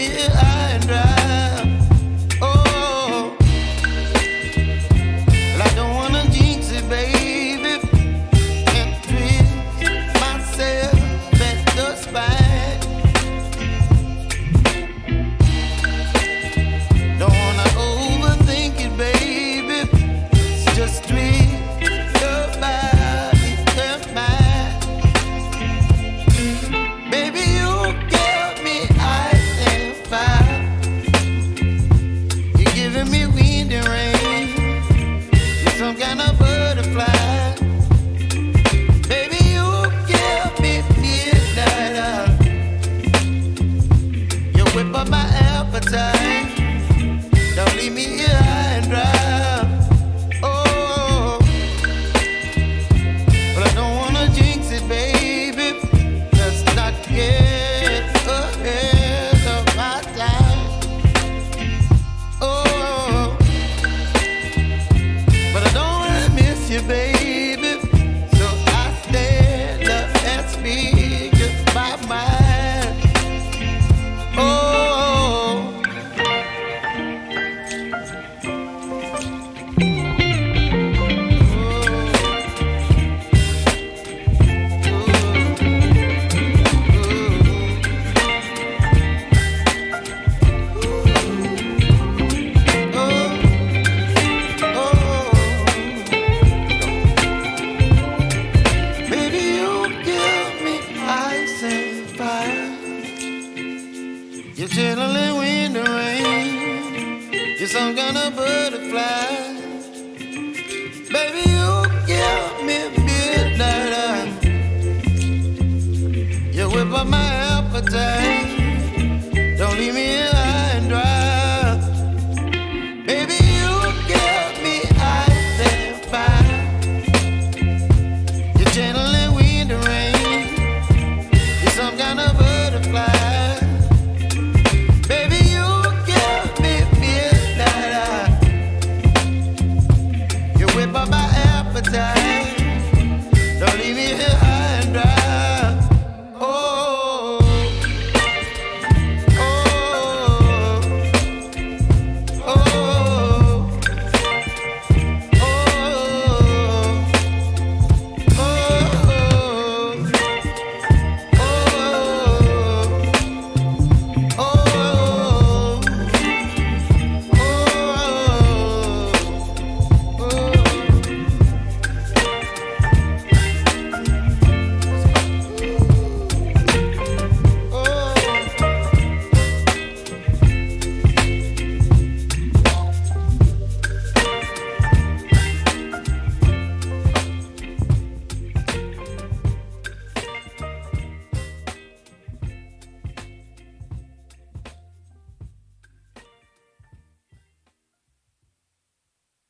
me high and dry. Oh, well, I don't wanna jinx it, baby, and twist myself at the spine. Don't wanna overthink it, baby. It's just twist your body and mine. Baby, you give me ice and fire. You're giving me wind and rain. You're some kind of butterfly. Baby, you give me midnight. You whip up my appetite. Don't leave me here high and dry. Oh, but I don't wanna jinx it, baby. Let's not get ahead of my time. Oh, but I don't wanna miss you, baby. So I stand up and speak just my mind. Oh. You're chilling wind and rain. You're some kind of butterfly. Baby, you give me midnight. You whip up my appetite.